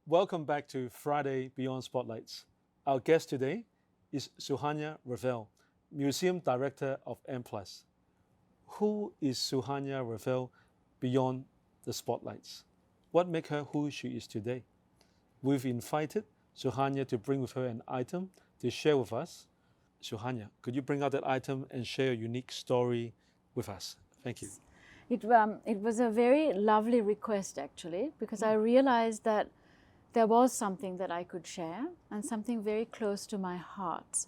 Welcome back to Friday Beyond Spotlights. Our guest today is Suhanya Raffel, Museum Director of M+. Who is Suhanya Raffel beyond the spotlights? What makes her who she is today? We've invited Suhanya to bring with her an item to share with us. Suhanya, could you bring out that item and share a unique story with us? Thank you. It was a very lovely request actually, because I realized that there was something that I could share and something very close to my heart.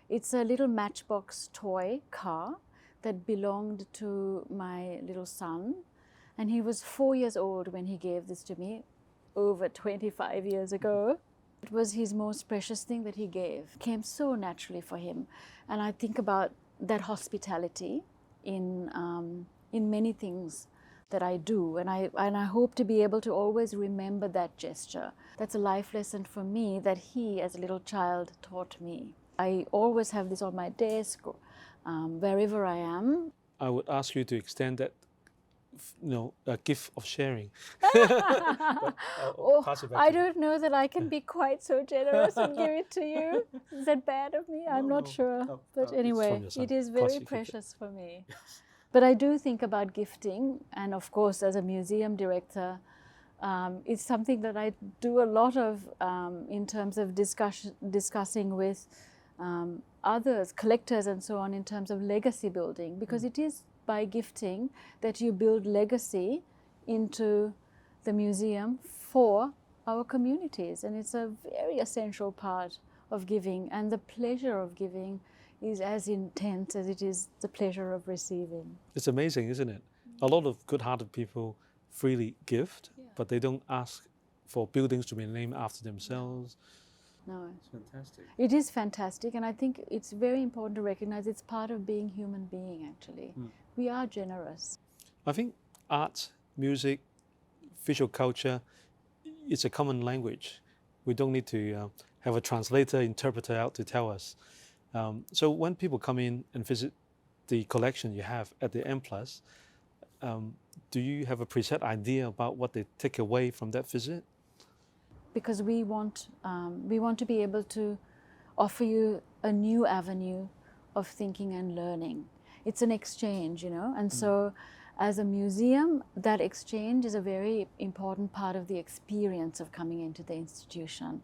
It's a little Matchbox toy car that belonged to my little son, and he was 4 years old when he gave this to me over 25 years ago. It was his most precious thing that he gave. It came so naturally for him, and I think about that hospitality in many things that I do, and I hope to be able to always remember that gesture. That's a life lesson for me that he, as a little child, taught me. I always have this on my desk, wherever I am. I would ask you to extend that, a gift of sharing. I don't know that I can be quite so generous and give it to you. Is that bad of me? I'm not sure. But anyway, it is very precious for me. But I do think about gifting, and of course, as a museum director, it's something that I do a lot of in terms of discussing with others, collectors and so on, in terms of legacy building, because it is by gifting that you build legacy into the museum for our communities, and it's a very essential part of giving, and the pleasure of giving is as intense as it is the pleasure of receiving. It's amazing, isn't it? A lot of good-hearted people freely gift, but they don't ask for buildings to be named after themselves. No. It's fantastic. It is fantastic, and I think it's very important to recognize it's part of being human being, actually. We are generous. I think art, music, visual culture, it's a common language. We don't need to have a translator, interpreter out to tell us. So when people come in and visit the collection you have at the M+, do you have a preset idea about what they take away from that visit? Because we want to be able to offer you a new avenue of thinking and learning. It's an exchange, and so as a museum, that exchange is a very important part of the experience of coming into the institution.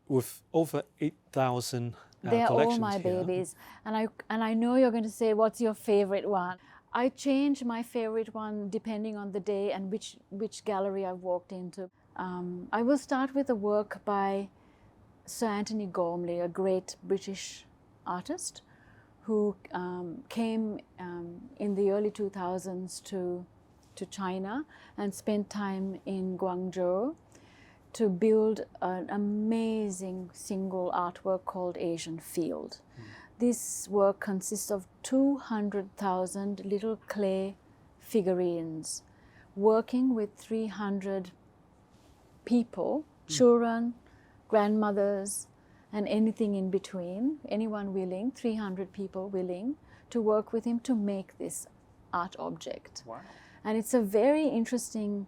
With over 8,000 they're all my here. babies, and I know you're going to say, what's your favorite one? I change my favorite one depending on the day and which gallery I've walked into. I will start with a work by Sir Anthony Gormley, a great British artist who came in the early 2000s to China and spent time in Guangzhou to build an amazing single artwork called Asian Field. This work consists of 200,000 little clay figurines working with 300 people, children, grandmothers, and anything in between, anyone willing, 300 people willing to work with him to make this art object. Wow. And it's a very interesting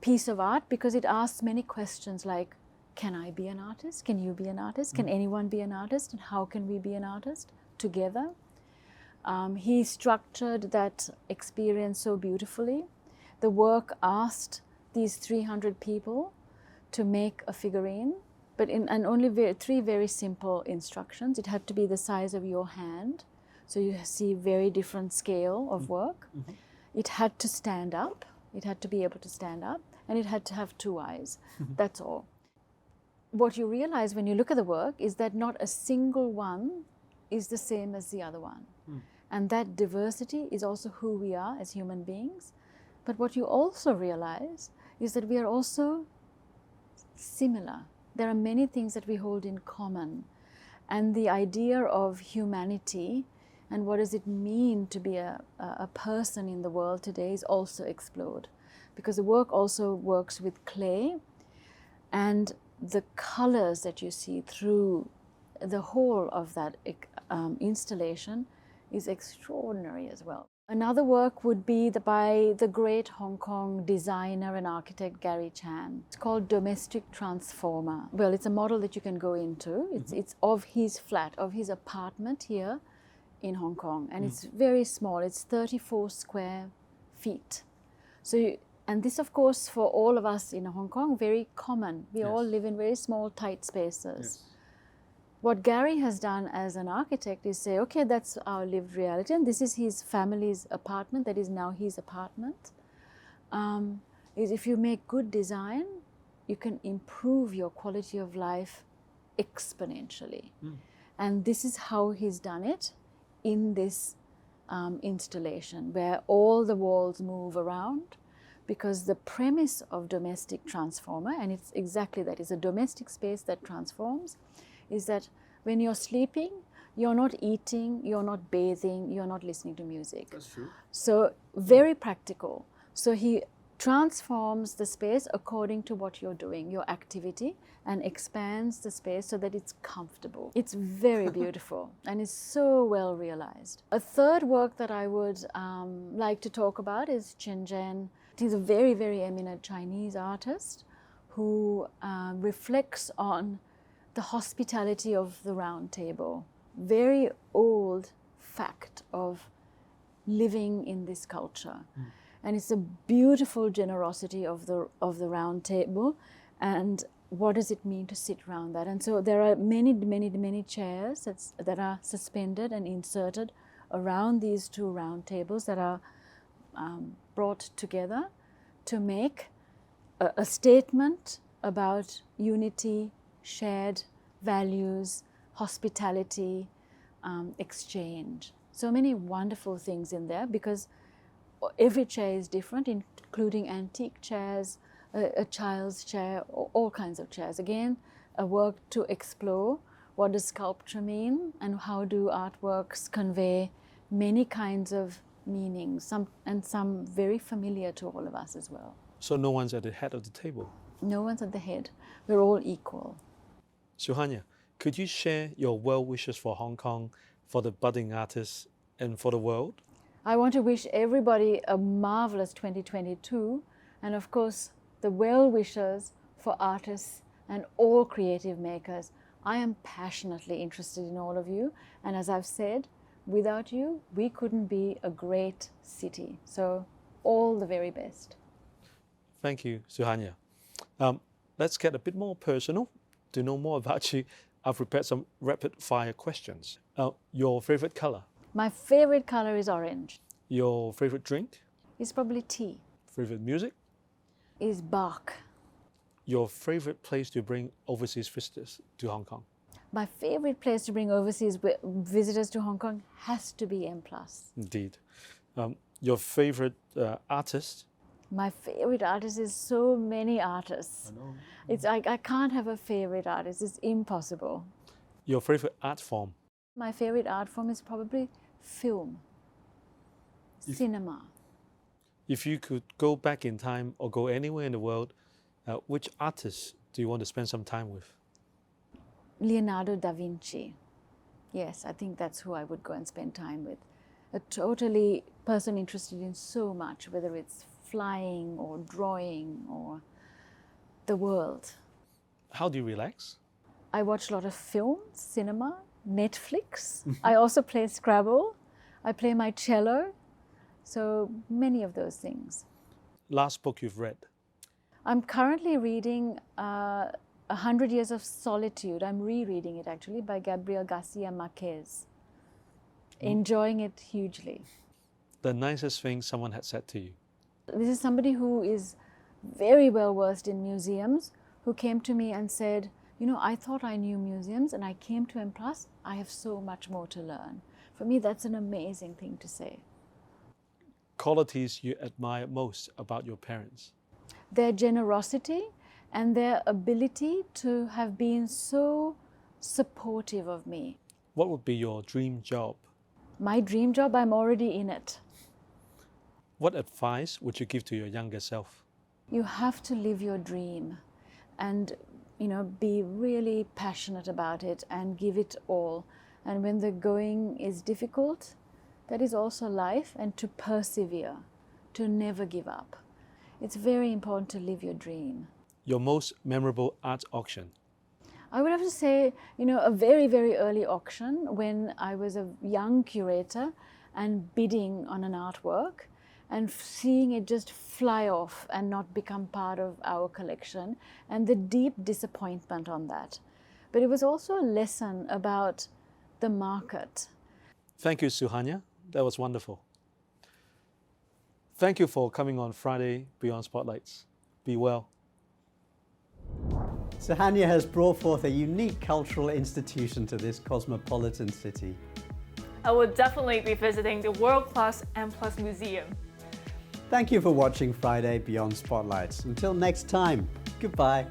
piece of art because it asks many questions like, can I be an artist? Can you be an artist? Can anyone be an artist? And how can we be an artist together? He structured that experience so beautifully. The work asked these 300 people to make a figurine, but and only three very simple instructions. It had to be the size of your hand, so you see very different scale of work. It had to stand up. It had to be able to stand up, and it had to have two eyes. That's all. What you realize when you look at the work is that not a single one is the same as the other one. And that diversity is also who we are as human beings. But what you also realize is that we are also similar. There are many things that we hold in common. And the idea of humanity and what does it mean to be a person in the world today is also explored. Because the work also works with clay, and the colors that you see through the whole of that installation is extraordinary as well. Another work would be by the great Hong Kong designer and architect Gary Chan. It's called Domestic Transformer. Well, it's a model that you can go into. It's of his flat, of his apartment here in Hong Kong. And it's very small. It's 34 square feet. And this, of course, for all of us in Hong Kong, very common. We all live in very small, tight spaces. What Gary has done as an architect is say, okay, that's our lived reality, and this is his family's apartment, that is now his apartment. Is if you make good design, you can improve your quality of life exponentially. And this is how he's done it in this installation, where all the walls move around, because the premise of Domestic Transformer, and it's exactly that, is a domestic space that transforms, is that when you're sleeping, you're not eating, you're not bathing, you're not listening to music. That's true. So very practical. So he transforms the space according to what you're doing, your activity, and expands the space so that it's comfortable. It's very beautiful and it's so well realized. A third work that I would like to talk about is Chen Zhen. He's a very, very eminent Chinese artist who reflects on the hospitality of the Round Table. Very old fact of living in this culture. And it's a beautiful generosity of the Round Table, and what does it mean to sit around that? And so there are many chairs that are suspended and inserted around these two round tables that are brought together to make a statement about unity, shared values, hospitality, exchange. So many wonderful things in there, because every chair is different, including antique chairs, a child's chair, all kinds of chairs. Again, a work to explore what does sculpture mean and how do artworks convey many kinds of meanings, some very familiar to all of us as well. So no one's at the head of the table? No one's at the head. We're all equal. Suhanya, could you share your well wishes for Hong Kong, for the budding artists, and for the world? I want to wish everybody a marvelous 2022, and of course, the well wishes for artists and all creative makers. I am passionately interested in all of you, and as I've said, without you, we couldn't be a great city. So, all the very best. Thank you, Suhanya. Let's get a bit more personal. To know more about you, I've prepared some rapid fire questions. Your favorite color? My favorite color is orange. Your favorite drink? It's probably tea. Favorite music? Is Bach. Your favorite place to bring overseas visitors to Hong Kong? My favorite place to bring overseas visitors to Hong Kong has to be M+. Indeed. Your favorite artist? My favorite artist is so many artists. I know. It's I can't have a favorite artist. It's impossible. Your favorite art form? My favorite art form is probably film, cinema. If you could go back in time or go anywhere in the world, which artist do you want to spend some time with? Leonardo da Vinci. Yes, I think that's who I would go and spend time with. A totally person interested in so much, whether it's flying or drawing or the world. How do you relax? I watch a lot of films, cinema, Netflix. I also play Scrabble. I play my cello. So many of those things. Last book you've read? I'm currently reading 100 Years of Solitude. I'm rereading it actually by Gabriel Garcia Marquez. Enjoying it hugely. The nicest thing someone had said to you? This is somebody who is very well versed in museums, who came to me and said, you know, I thought I knew museums and I came to M+, I have so much more to learn. For me, that's an amazing thing to say. Qualities you admire most about your parents? Their generosity and their ability to have been so supportive of me. What would be your dream job? My dream job, I'm already in it. What advice would you give to your younger self? You have to live your dream and, be really passionate about it and give it all. And when the going is difficult, that is also life, and to persevere, to never give up. It's very important to live your dream. Your most memorable art auction? I would have to say, a very, very early auction when I was a young curator and bidding on an artwork and seeing it just fly off and not become part of our collection, and the deep disappointment on that. But it was also a lesson about the market. Thank you, Suhanya. That was wonderful. Thank you for coming on Friday Beyond Spotlights. Be well. Suhanya has brought forth a unique cultural institution to this cosmopolitan city. I will definitely be visiting the world-class M+ Museum. Thank you for watching Friday Beyond Spotlights. Until next time, goodbye.